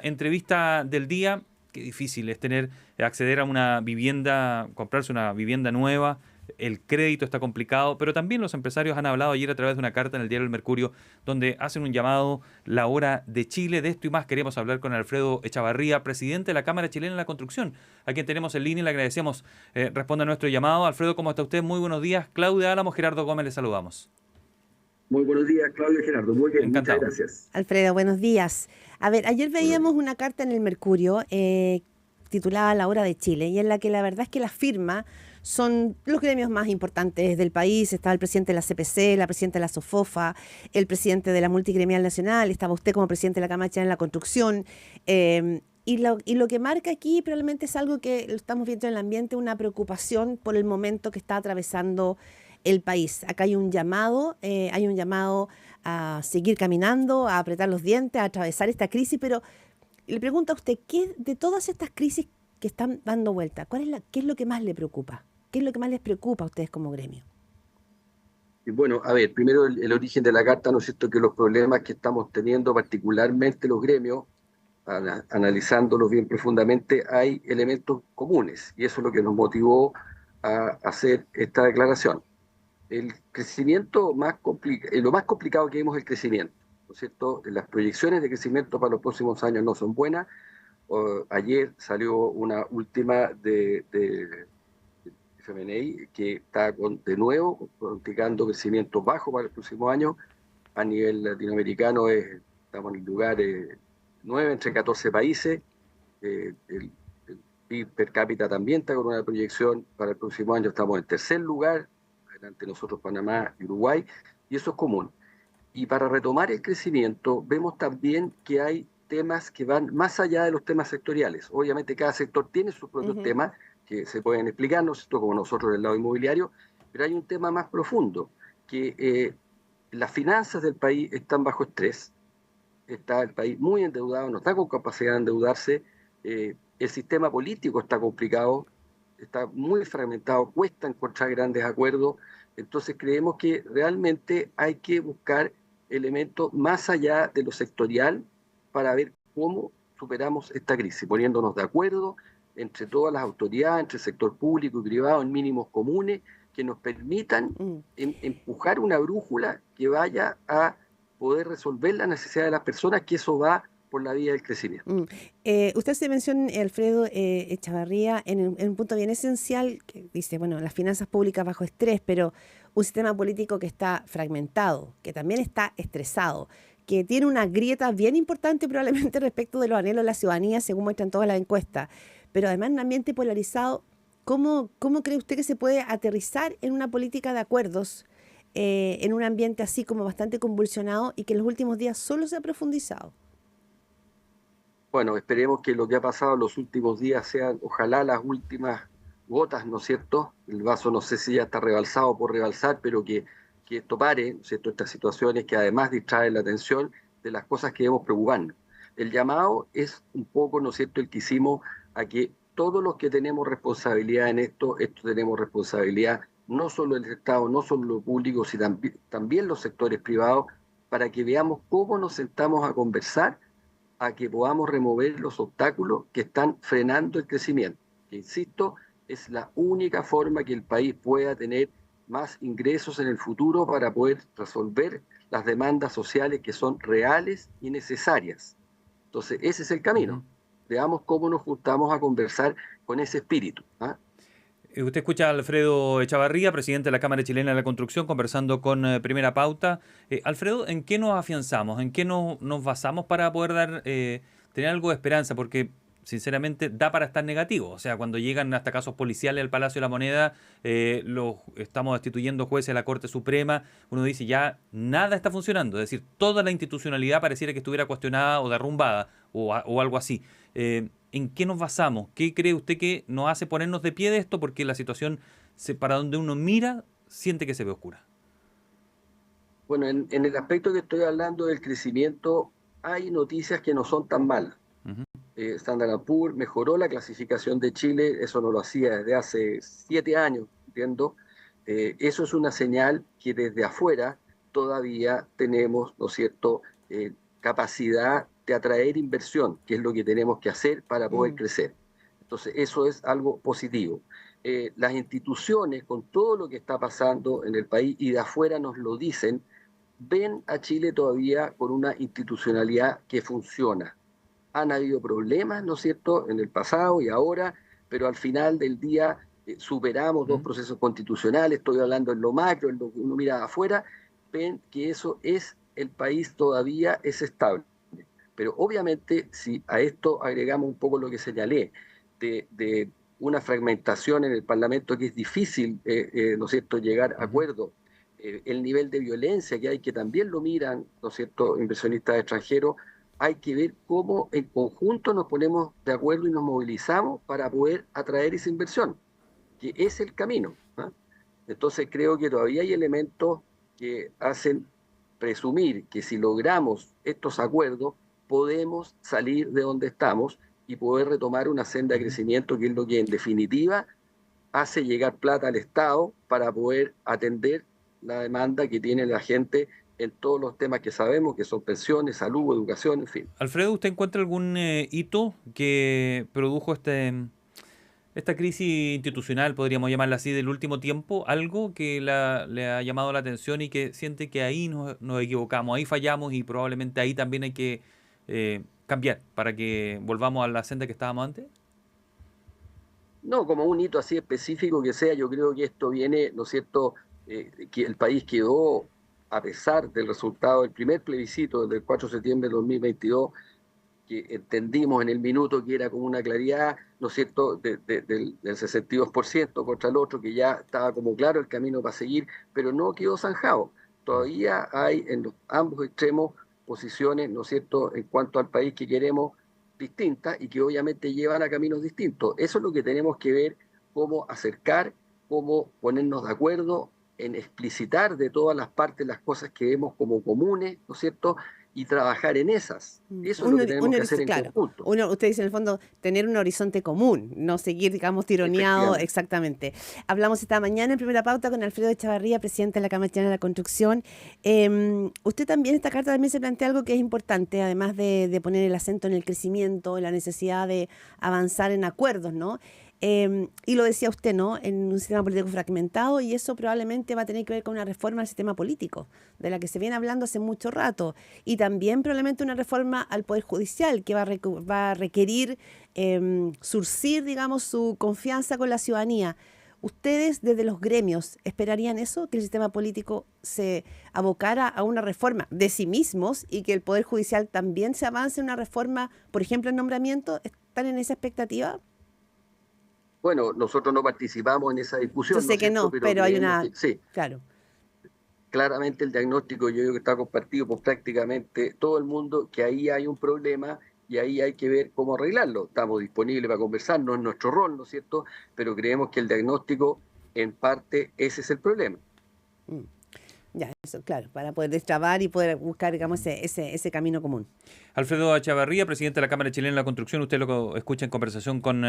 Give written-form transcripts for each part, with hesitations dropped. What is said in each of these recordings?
entrevista del día. Qué difícil es acceder a una vivienda, comprarse una vivienda nueva. El crédito está complicado, pero también los empresarios han hablado ayer a través de una carta en el diario El Mercurio, donde hacen un llamado, la hora de Chile. De esto y más queremos hablar con Alfredo Echavarría, presidente de la Cámara Chilena de la Construcción, a quien tenemos en línea y le agradecemos. Responda a nuestro llamado. Alfredo, ¿cómo está usted? Muy buenos días. Claudia Álamos, Gerardo Gómez, le saludamos. Muy buenos días, Claudio y Gerardo. Muy bien, muchas Encantado. gracias. Alfredo, buenos días. A ver, ayer veíamos una carta en el Mercurio titulada La Hora de Chile, y en la que la verdad es que las firmas son los gremios más importantes del país. Estaba el presidente de la CPC, la presidenta de la SOFOFA, el presidente de la Multigremial Nacional, estaba usted como presidente de la Cámara Chilena de la Construcción. Y lo que marca aquí probablemente es algo que lo estamos viendo en el ambiente, una preocupación por el momento que está atravesando el país. Acá hay un llamado a seguir caminando, a apretar los dientes, a atravesar esta crisis, pero le pregunto a usted, ¿qué de todas estas crisis que están dando vuelta, qué es lo que más le preocupa? ¿Qué es lo que más les preocupa a ustedes como gremio? Y bueno, a ver, primero el origen de la carta, ¿no es cierto? Que los problemas que estamos teniendo, particularmente los gremios, analizándolos bien profundamente, hay elementos comunes, y eso es lo que nos motivó a hacer esta declaración. El crecimiento lo más complicado que vemos es el crecimiento, ¿no es cierto? Las proyecciones de crecimiento para los próximos años no son buenas. Ayer salió una última de FMNI que está de nuevo practicando crecimiento bajo para el próximo año. A nivel latinoamericano estamos en el lugar 9 entre 14 países. El PIB per cápita también está con una proyección para el próximo año, estamos en tercer lugar, ante nosotros Panamá y Uruguay, y eso es común. Y para retomar el crecimiento, vemos también que hay temas que van más allá de los temas sectoriales. Obviamente cada sector tiene sus propios temas que se pueden explicarnos, como nosotros del lado inmobiliario, pero hay un tema más profundo, que las finanzas del país están bajo estrés, está el país muy endeudado, no está con capacidad de endeudarse, el sistema político está complicado, está muy fragmentado, cuesta encontrar grandes acuerdos. Entonces creemos que realmente hay que buscar elementos más allá de lo sectorial para ver cómo superamos esta crisis, poniéndonos de acuerdo entre todas las autoridades, entre el sector público y privado, en mínimos comunes que nos permitan empujar una brújula que vaya a poder resolver las necesidades de las personas, que eso va por la vía del crecimiento. Usted se menciona, Alfredo Echavarría, en un punto bien esencial, que dice, bueno, las finanzas públicas bajo estrés, pero un sistema político que está fragmentado, que también está estresado, que tiene una grieta bien importante probablemente respecto de los anhelos de la ciudadanía, según muestran todas las encuestas, pero además en un ambiente polarizado. ¿Cómo cree usted que se puede aterrizar en una política de acuerdos en un ambiente así como bastante convulsionado y que en los últimos días solo se ha profundizado? Bueno, esperemos que lo que ha pasado en los últimos días sean, ojalá, las últimas gotas, ¿no es cierto? El vaso no sé si ya está rebalsado o por rebalsar, pero que esto pare, ¿no es cierto? Estas situaciones que además distraen la atención de las cosas que debemos preocuparnos. El llamado es un poco, ¿no es cierto?, el que hicimos a que todos los que tenemos responsabilidad en esto tenemos responsabilidad, no solo el Estado, no solo lo público, sino también los sectores privados, para que veamos cómo nos sentamos a conversar, a que podamos remover los obstáculos que están frenando el crecimiento. Que, insisto, es la única forma que el país pueda tener más ingresos en el futuro para poder resolver las demandas sociales que son reales y necesarias. Entonces, ese es el camino. Veamos cómo nos juntamos a conversar con ese espíritu. Usted escucha a Alfredo Echavarría, presidente de la Cámara Chilena de la Construcción, conversando con Primera Pauta. Alfredo, ¿en qué nos afianzamos? ¿En qué nos basamos para poder tener algo de esperanza? Porque, sinceramente, da para estar negativo. O sea, cuando llegan hasta casos policiales al Palacio de la Moneda, estamos destituyendo jueces de la Corte Suprema, uno dice ya nada está funcionando. Es decir, toda la institucionalidad pareciera que estuviera cuestionada o derrumbada o algo así. ¿En qué nos basamos? ¿Qué cree usted que nos hace ponernos de pie de esto? Porque la situación, para donde uno mira, siente que se ve oscura. Bueno, en el aspecto que estoy hablando del crecimiento, hay noticias que no son tan malas. Standard & Poor's mejoró la clasificación de Chile, eso no lo hacía desde hace 7 años, entiendo. Eso es una señal que desde afuera todavía tenemos, ¿no es cierto?, capacidad de atraer inversión, que es lo que tenemos que hacer para poder crecer. Entonces, eso es algo positivo. Las instituciones, con todo lo que está pasando en el país y de afuera nos lo dicen, ven a Chile todavía con una institucionalidad que funciona. Han habido problemas, ¿no es cierto?, en el pasado y ahora, pero al final del día superamos dos procesos constitucionales, estoy hablando en lo macro, en lo que uno mira afuera, ven que eso es, el país todavía es estable. Pero obviamente si a esto agregamos un poco lo que señalé, de una fragmentación en el Parlamento que es difícil, ¿no es cierto?, llegar a acuerdos, el nivel de violencia que hay, que también lo miran, ¿no es cierto?, inversionistas extranjeros, hay que ver cómo en conjunto nos ponemos de acuerdo y nos movilizamos para poder atraer esa inversión, que es el camino, ¿eh? Entonces creo que todavía hay elementos que hacen presumir que si logramos estos acuerdos, podemos salir de donde estamos y poder retomar una senda de crecimiento, que es lo que en definitiva hace llegar plata al Estado para poder atender la demanda que tiene la gente en todos los temas que sabemos, que son pensiones, salud, educación, en fin. Alfredo, ¿usted encuentra algún hito que produjo esta crisis institucional, podríamos llamarla así, del último tiempo? ¿Algo que le ha llamado la atención y que siente que ahí nos equivocamos, ahí fallamos y probablemente ahí también hay que cambiar para que volvamos a la senda que estábamos antes? No, como un hito así específico que sea, yo creo que esto viene, ¿no es cierto?, que el país quedó, a pesar del resultado del primer plebiscito del 4 de septiembre de 2022, que entendimos en el minuto que era como una claridad, ¿no es cierto?, del 62% contra el otro, que ya estaba como claro el camino para seguir, pero no quedó zanjado. Todavía hay en ambos extremos posiciones, ¿no es cierto?, en cuanto al país que queremos, distintas y que obviamente llevan a caminos distintos. Eso es lo que tenemos que ver, cómo acercar, cómo ponernos de acuerdo en explicitar de todas las partes las cosas que vemos como comunes, ¿no es cierto?, y trabajar en esas. Eso es lo que tenemos que hacer en conjunto. Usted dice en el fondo tener un horizonte común, no seguir, digamos, tironeado. Exactamente. Hablamos esta mañana en Primera Pauta con Alfredo Echavarría, presidente de la Cámara Chilena de la Construcción. Usted también, esta carta también se plantea algo que es importante, además de poner el acento en el crecimiento, en la necesidad de avanzar en acuerdos, ¿no? Y lo decía usted, ¿no?, en un sistema político fragmentado, y eso probablemente va a tener que ver con una reforma al sistema político, de la que se viene hablando hace mucho rato, y también probablemente una reforma al Poder Judicial, que va a requerir surcir, digamos, su confianza con la ciudadanía. ¿Ustedes desde los gremios esperarían eso, que el sistema político se abocara a una reforma de sí mismos y que el Poder Judicial también se avance en una reforma, por ejemplo, en nombramiento? ¿Están en esa expectativa? Bueno, nosotros no participamos en esa discusión. Yo sé que no, pero hay una... Sí, claro. Claramente el diagnóstico yo creo que está compartido por prácticamente todo el mundo, que ahí hay un problema y ahí hay que ver cómo arreglarlo. Estamos disponibles para conversar, no es nuestro rol, ¿no es cierto?, pero creemos que el diagnóstico, en parte, ese es el problema. Ya, eso, claro, para poder destrabar y poder buscar, digamos, ese camino común. Alfredo Echavarría, presidente de la Cámara Chilena de la Construcción, usted lo escucha en conversación con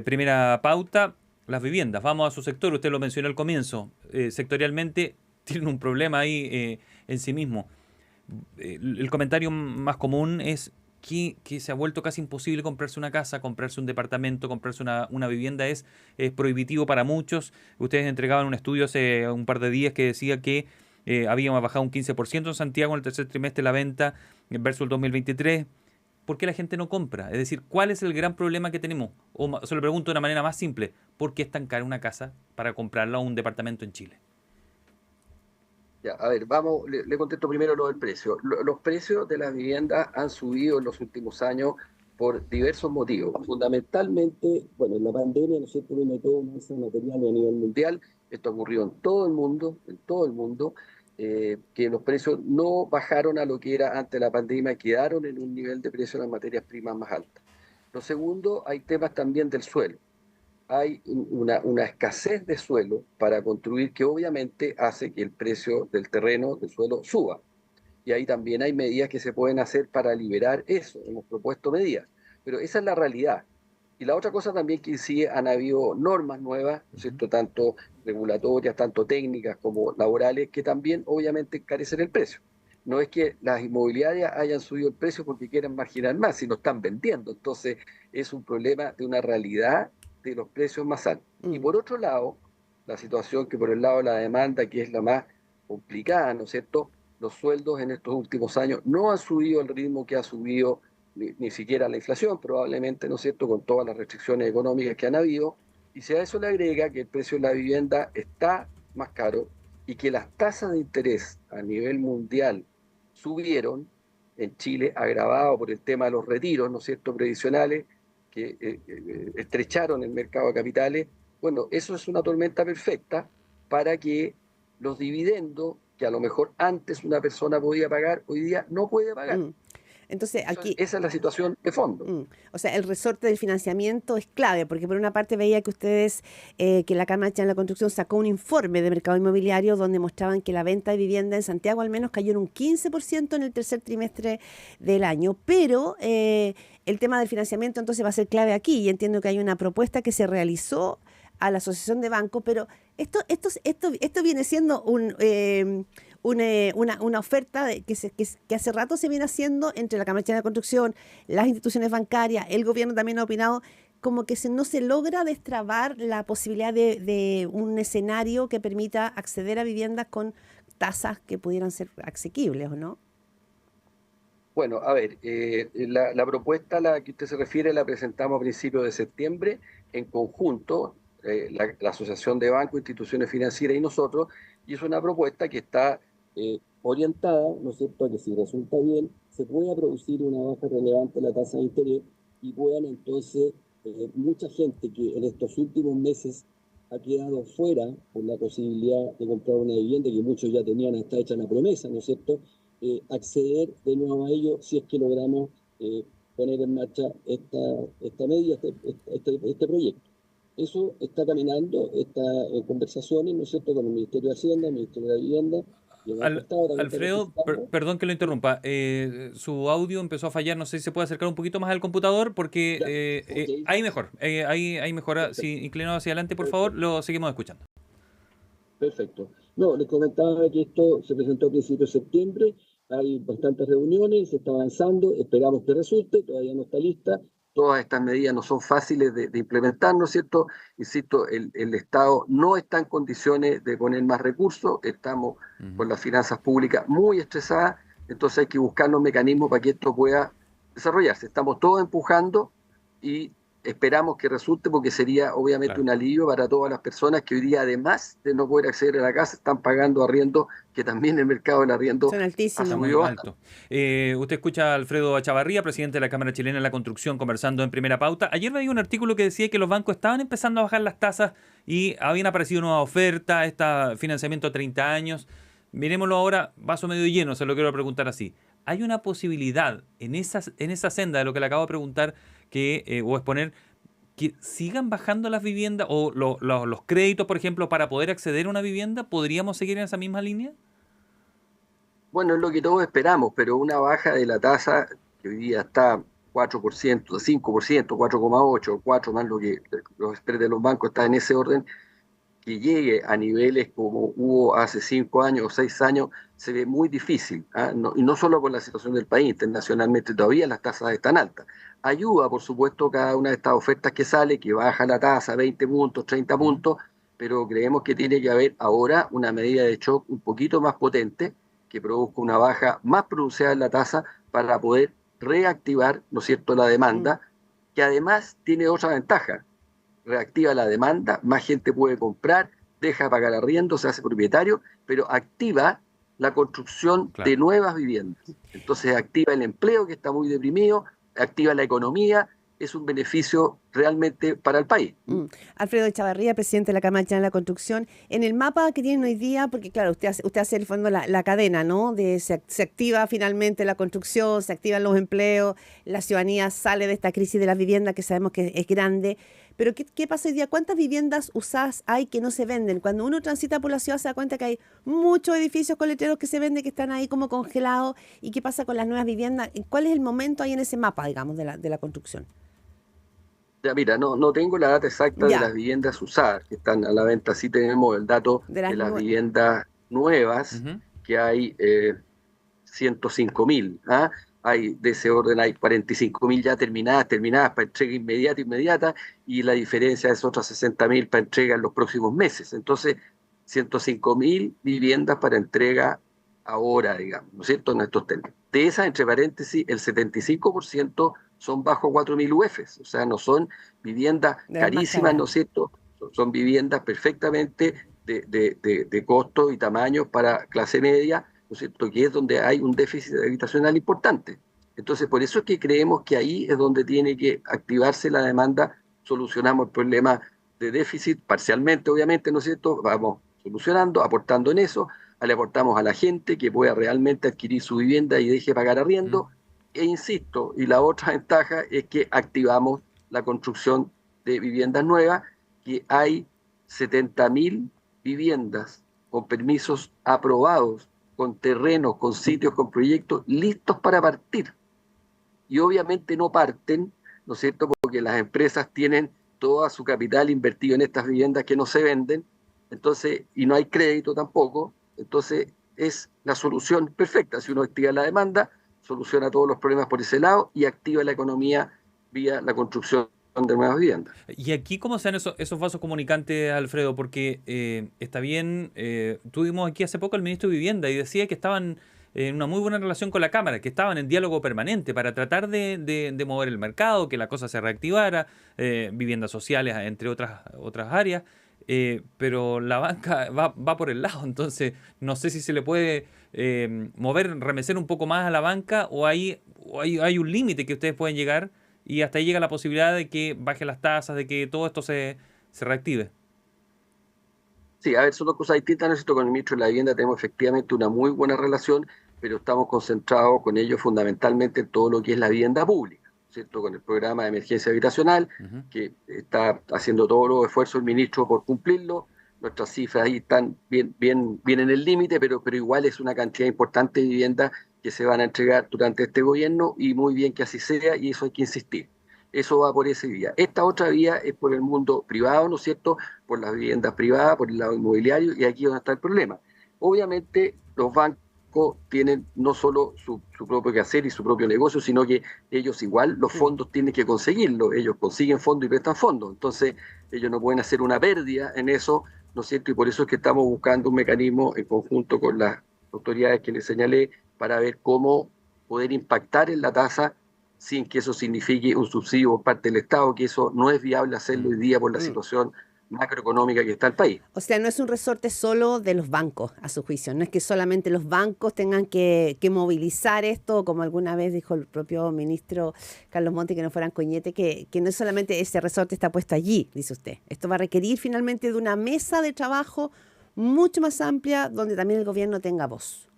Primera Pauta. Las viviendas, vamos a su sector, usted lo mencionó al comienzo, sectorialmente tienen un problema ahí en sí mismo. El comentario más común es que se ha vuelto casi imposible comprarse una casa, comprarse un departamento, comprarse una vivienda, es prohibitivo para muchos. Ustedes entregaban un estudio hace un par de días que decía que habíamos bajado un 15% en Santiago en el tercer trimestre la venta versus el 2023. ¿Por qué la gente no compra? Es decir, ¿cuál es el gran problema que tenemos? O se lo pregunto de una manera más simple, ¿por qué es tan cara una casa para comprarla o un departamento en Chile? Ya, a ver, vamos, le contesto primero lo del precio. Los precios de las viviendas han subido en los últimos años por diversos motivos. Fundamentalmente, bueno, en la pandemia, ¿no es cierto?, vino todo un alza material a nivel mundial. Esto ocurrió en todo el mundo, que los precios no bajaron a lo que era antes de la pandemia, quedaron en un nivel de precio de las materias primas más altas. Lo segundo, hay temas también del suelo. Hay una escasez de suelo para construir que obviamente hace que el precio del terreno, del suelo, suba. Y ahí también hay medidas que se pueden hacer para liberar eso. Hemos propuesto medidas, pero esa es la realidad. Y la otra cosa también que sí han habido normas nuevas, ¿no es cierto?, tanto regulatorias, tanto técnicas como laborales, que también obviamente encarecen el precio. no es que las inmobiliarias hayan subido el precio porque quieran marginar más, sino están vendiendo. Entonces es un problema de una realidad de los precios más altos. Y por otro lado, la situación que por el lado de la demanda, que es la más complicada, ¿no es cierto? Los sueldos en estos últimos años no han subido al ritmo que ha subido ni siquiera la inflación, probablemente, ¿no es cierto?, con todas las restricciones económicas que han habido. Y si a eso le agrega que el precio de la vivienda está más caro y que las tasas de interés a nivel mundial subieron, en Chile agravado por el tema de los retiros, ¿no es cierto?, previsionales, que estrecharon el mercado de capitales. Bueno, eso es una tormenta perfecta para que los dividendos que a lo mejor antes una persona podía pagar, hoy día no puede pagar. Entonces, aquí, esa es la situación de fondo. O sea, el resorte del financiamiento es clave, porque por una parte veía que ustedes, que la Cámara Chilena de la Construcción sacó un informe de mercado inmobiliario donde mostraban que la venta de vivienda en Santiago al menos cayó en un 15% en el tercer trimestre del año, pero el tema del financiamiento entonces va a ser clave aquí, y entiendo que hay una propuesta que se realizó a la Asociación de Bancos, pero esto viene siendo una oferta que hace rato se viene haciendo entre la Cámara Chilena de Construcción, las instituciones bancarias, el gobierno también ha opinado, como que no se logra destrabar la posibilidad de un escenario que permita acceder a viviendas con tasas que pudieran ser asequibles, ¿o no? Bueno, a ver, la propuesta a la que usted se refiere la presentamos a principios de septiembre en conjunto, la Asociación de Bancos, Instituciones Financieras y nosotros, y es una propuesta que está orientada, ¿no es cierto?, a que si resulta bien, se pueda producir una baja relevante en la tasa de interés y puedan entonces mucha gente que en estos últimos meses ha quedado fuera por la posibilidad de comprar una vivienda, que muchos ya tenían hasta hecha la promesa, ¿no es cierto?, acceder de nuevo a ello si es que logramos poner en marcha esta medida, este proyecto. Eso está caminando, está en conversaciones, ¿no es cierto?, con el Ministerio de Hacienda, el Ministerio de la Vivienda. Alfredo, perdón que lo interrumpa. Su audio empezó a fallar. No sé si se puede acercar un poquito más al computador porque okay. ahí mejor. Ahí mejora. Si inclinado hacia adelante, por favor, lo seguimos escuchando. Perfecto. No, les comentaba que esto se presentó a principios de septiembre. Hay bastantes reuniones, se está avanzando. Esperamos que resulte. Todavía no está lista. Todas estas medidas no son fáciles de implementar, ¿no es cierto? Insisto, el Estado no está en condiciones de poner más recursos, estamos con las finanzas públicas muy estresadas, entonces hay que buscar los mecanismos para que esto pueda desarrollarse. Estamos todos empujando y esperamos que resulte, porque sería obviamente un alivio para todas las personas que hoy día, además de no poder acceder a la casa, están pagando arriendo, que también el mercado del arriendo ha subido alto. Usted escucha a Alfredo Echavarría, presidente de la Cámara Chilena de la Construcción, conversando en Primera Pauta. Ayer leí un artículo que decía que los bancos estaban empezando a bajar las tasas y habían aparecido nuevas ofertas, financiamiento a 30 años. Miremoslo ahora, vaso medio lleno, se lo quiero preguntar así. ¿Hay una posibilidad en esa senda de lo que le acabo de preguntar o exponer, que sigan bajando las viviendas o los créditos, por ejemplo, para poder acceder a una vivienda? ¿Podríamos seguir en esa misma línea? Bueno, es lo que todos esperamos, pero una baja de la tasa, que hoy día está 4%, 5%, 4,8%, 4% más lo que los spreads de los bancos está en ese orden, que llegue a niveles como hubo hace 5 años o 6 años, se ve muy difícil, y no solo por la situación del país, internacionalmente todavía las tasas están altas. Ayuda, por supuesto, cada una de estas ofertas que sale, que baja la tasa 20 puntos, 30 puntos, pero creemos que tiene que haber ahora una medida de shock un poquito más potente, que produzca una baja más pronunciada en la tasa para poder reactivar, ¿no es cierto?, la demanda, que además tiene otra ventaja. Reactiva la demanda, más gente puede comprar, deja de pagar arriendo, se hace propietario, pero activa la construcción de nuevas viviendas. Entonces activa el empleo, que está muy deprimido, activa la economía, es un beneficio realmente para el país. Alfredo Echavarría, presidente de la Cámara Chilena de la Construcción, en el mapa que tienen hoy día, porque claro, usted hace el fondo la cadena, ¿no? Se activa finalmente la construcción, se activan los empleos, la ciudadanía sale de esta crisis de la vivienda que sabemos que es grande. Pero ¿qué pasa hoy día? ¿Cuántas viviendas usadas hay que no se venden? Cuando uno transita por la ciudad se da cuenta que hay muchos edificios con letreros que se venden, que están ahí como congelados. ¿Y qué pasa con las nuevas viviendas? ¿Cuál es el momento ahí en ese mapa, digamos, de la construcción? Ya, mira, no tengo la data exacta de las viviendas usadas que están a la venta. Sí tenemos el dato de las viviendas nuevas, que hay 105.000. ¿Ah? Hay de ese orden, hay 45.000 ya terminadas para entrega inmediata, y la diferencia es otras 60.000 para entrega en los próximos meses. Entonces, 105.000 viviendas para entrega ahora, digamos, ¿no es cierto?, en estos términos. De esas, entre paréntesis, el 75% son bajo 4.000 UFs, o sea, no son viviendas carísimas, ¿no es cierto?, son viviendas perfectamente de costo y tamaño para clase media, ¿no es cierto?, que es donde hay un déficit habitacional importante. Entonces, por eso es que creemos que ahí es donde tiene que activarse la demanda. Solucionamos el problema de déficit parcialmente, obviamente, ¿no es cierto?, vamos solucionando, aportando en eso, le aportamos a la gente que pueda realmente adquirir su vivienda y deje de pagar arriendo, e insisto, y la otra ventaja es que activamos la construcción de viviendas nuevas, que hay 70.000 viviendas con permisos aprobados, con terrenos, con sitios, con proyectos listos para partir. Y obviamente no parten, ¿no es cierto?, porque las empresas tienen todo su capital invertido en estas viviendas que no se venden, entonces, y no hay crédito tampoco. Entonces es la solución perfecta. Si uno activa la demanda, soluciona todos los problemas por ese lado y activa la economía vía la construcción de nuevas viviendas. ¿Y aquí cómo se dan esos vasos comunicantes, Alfredo? Porque está bien, tuvimos aquí hace poco al ministro de Vivienda y decía que estaban en una muy buena relación con la Cámara, que estaban en diálogo permanente para tratar de mover el mercado, que la cosa se reactivara, viviendas sociales, entre otras áreas. Pero la banca va por el lado, entonces no sé si se le puede mover, remecer un poco más a la banca, o hay un límite que ustedes pueden llegar y hasta ahí llega la posibilidad de que baje las tasas, de que todo esto se reactive. Sí, a ver, son dos cosas distintas. Nosotros con el ministro de la Vivienda tenemos efectivamente una muy buena relación, pero estamos concentrados con ellos fundamentalmente en todo lo que es la vivienda pública, ¿cierto?, con el programa de emergencia habitacional, que está haciendo todos los esfuerzos el ministro por cumplirlo. Nuestras cifras ahí están bien en el límite, pero igual es una cantidad importante de viviendas que se van a entregar durante este gobierno, y muy bien que así sea, y eso hay que insistir. Eso va por esa vía. Esta otra vía es por el mundo privado, ¿no es cierto?, por las viviendas privadas, por el lado inmobiliario, y aquí es donde está el problema. Obviamente los bancos tienen no solo su propio quehacer y su propio negocio, sino que ellos igual, los fondos tienen que conseguirlo. Ellos consiguen fondos y prestan fondos, entonces ellos no pueden hacer una pérdida en eso, ¿no es cierto?, y por eso es que estamos buscando un mecanismo en conjunto con las autoridades que les señalé para ver cómo poder impactar en la tasa sin que eso signifique un subsidio por parte del Estado, que eso no es viable hacerlo hoy día por la situación macroeconómica que está el país. O sea, no es un resorte solo de los bancos, a su juicio. No es que solamente los bancos tengan que movilizar esto, como alguna vez dijo el propio ministro Carlos Monti, que no fueran coñete, que no es solamente ese resorte está puesto allí, dice usted. Esto va a requerir finalmente de una mesa de trabajo mucho más amplia, donde también el gobierno tenga voz.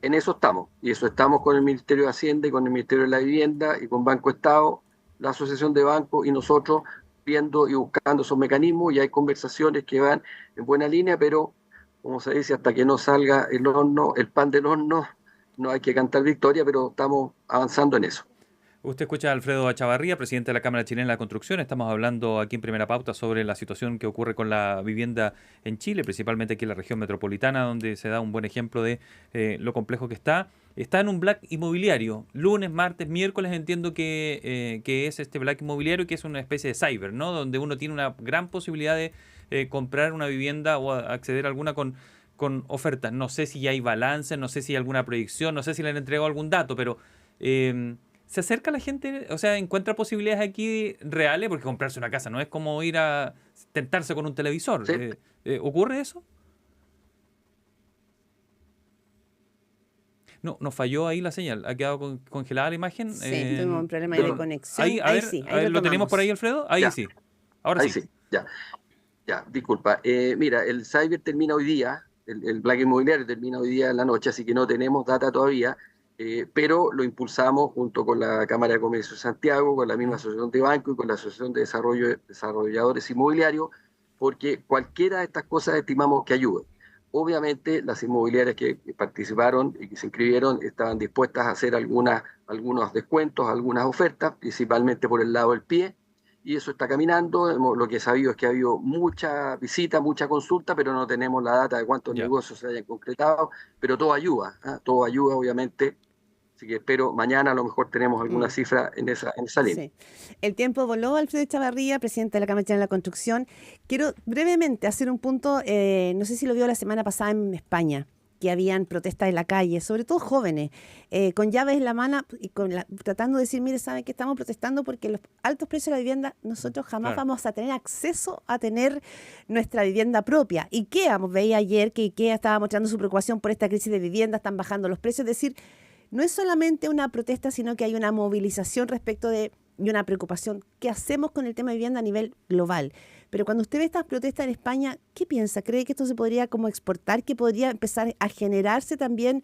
En eso estamos, y eso estamos con el Ministerio de Hacienda y con el Ministerio de la Vivienda y con Banco Estado, la Asociación de Bancos y nosotros, viendo y buscando esos mecanismos, y hay conversaciones que van en buena línea, pero como se dice, hasta que no salga el pan del horno, no hay que cantar victoria, pero estamos avanzando en eso. Usted escucha a Alfredo Echavarría, presidente de la Cámara Chilena de la Construcción. Estamos hablando aquí en Primera Pauta sobre la situación que ocurre con la vivienda en Chile, principalmente aquí en la región metropolitana, donde se da un buen ejemplo de lo complejo que está. Está en un black inmobiliario. Lunes, martes, miércoles entiendo que es este black inmobiliario, que es una especie de cyber, ¿no?, donde uno tiene una gran posibilidad de comprar una vivienda o acceder a alguna con ofertas. No sé si ya hay balance, no sé si hay alguna proyección, no sé si le han entregado algún dato, pero... ¿se acerca la gente? O sea, ¿encuentra posibilidades aquí reales? Porque comprarse una casa no es como ir a tentarse con un televisor. ¿Sí? ¿Ocurre eso? No, nos falló ahí la señal. Ha quedado congelada la imagen. Sí, tuvimos un problema de conexión. Ahí, a ver, sí, ¿lo tenemos por ahí, Alfredo? Ahí Ya. sí. Ahora Ahí sí. sí, ya, disculpa. Mira, el cyber termina hoy día, el black inmobiliario termina hoy día en la noche, así que no tenemos data todavía. Pero lo impulsamos junto con la Cámara de Comercio de Santiago, con la misma Asociación de Bancos y con la Asociación de Desarrolladores Inmobiliarios, porque cualquiera de estas cosas estimamos que ayuda. Obviamente las inmobiliarias que participaron y que se inscribieron estaban dispuestas a hacer algunos descuentos, algunas ofertas, principalmente por el lado del pie, y eso está caminando. Lo que he sabido es que ha habido mucha visita, mucha consulta, pero no tenemos la data de cuántos negocios se hayan concretado, pero todo ayuda, todo ayuda obviamente. Así que espero mañana a lo mejor tenemos alguna cifra en esa línea. Sí. El tiempo voló, Alfredo Echavarría, presidente de la Cámara Chilena de la Construcción. Quiero brevemente hacer un punto, no sé si lo vio la semana pasada en España, que habían protestas en la calle, sobre todo jóvenes, con llaves en la mano y tratando de decir, mire, ¿saben que estamos protestando? Porque los altos precios de la vivienda, nosotros jamás vamos a tener acceso a tener nuestra vivienda propia. IKEA, veía ayer que IKEA estaba mostrando su preocupación por esta crisis de vivienda, están bajando los precios, es decir, no es solamente una protesta, sino que hay una movilización respecto de y una preocupación. ¿Qué hacemos con el tema de vivienda a nivel global? Pero cuando usted ve estas protestas en España, ¿qué piensa? ¿Cree que esto se podría como exportar, que podría empezar a generarse también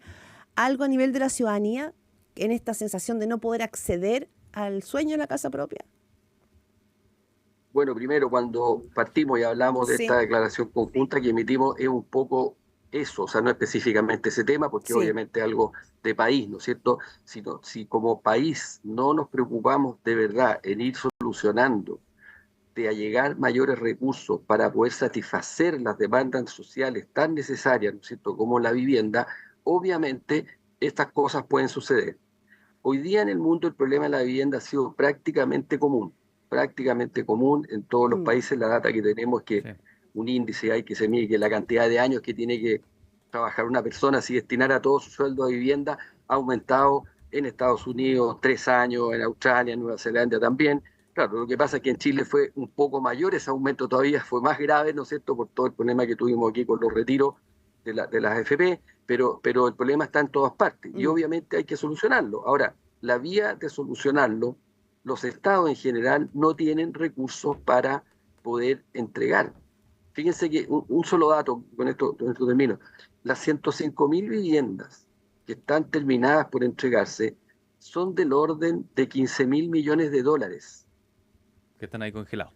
algo a nivel de la ciudadanía en esta sensación de no poder acceder al sueño de la casa propia? Bueno, primero, cuando partimos y hablamos de esta declaración conjunta que emitimos, es un poco eso, o sea, no específicamente ese tema, porque obviamente es algo de país, ¿no es cierto? Sino, si como país no nos preocupamos de verdad en ir solucionando, de allegar mayores recursos para poder satisfacer las demandas sociales tan necesarias, ¿no es cierto?, como la vivienda, obviamente estas cosas pueden suceder. Hoy día en el mundo el problema de la vivienda ha sido prácticamente común en todos los países. La data que tenemos es que un índice hay que se mide que la cantidad de años que tiene que trabajar una persona si destinara todo su sueldo a vivienda ha aumentado en Estados Unidos 3 años, en Australia, en Nueva Zelanda también. Claro, lo que pasa es que en Chile fue un poco mayor, ese aumento todavía fue más grave, ¿no es cierto?, por todo el problema que tuvimos aquí con los retiros de las AFP, pero el problema está en todas partes y obviamente hay que solucionarlo. Ahora, la vía de solucionarlo, los estados en general no tienen recursos para poder entregar. Fíjense que un solo dato, con esto termino, las 105.000 viviendas que están terminadas por entregarse son del orden de 15.000 millones de dólares. Que están ahí congelados.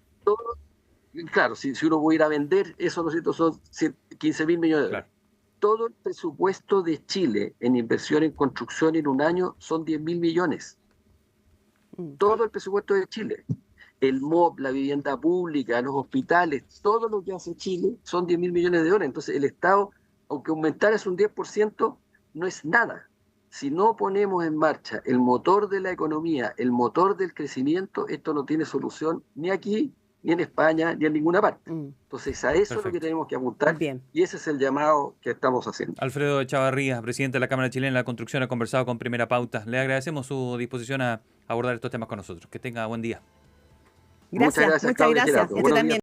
Claro, si uno pudiera a vender, eso ¿no es cierto? Son 15.000 millones de dólares. Todo el presupuesto de Chile en inversión en construcción en un año son 10.000 millones. Todo el presupuesto de Chile. El MOP, la vivienda pública, los hospitales, todo lo que hace Chile son 10.000 millones de dólares. Entonces el Estado, aunque aumentara es un 10%, no es nada. Si no ponemos en marcha el motor de la economía, el motor del crecimiento, esto no tiene solución ni aquí, ni en España, ni en ninguna parte. Entonces a eso es lo que tenemos que apuntar. Y ese es el llamado que estamos haciendo. Alfredo Echavarría, presidente de la Cámara Chilena de la Construcción, ha conversado con Primera Pauta. Le agradecemos su disposición a abordar estos temas con nosotros. Que tenga buen día. Gracias, muchas gracias. Usted también.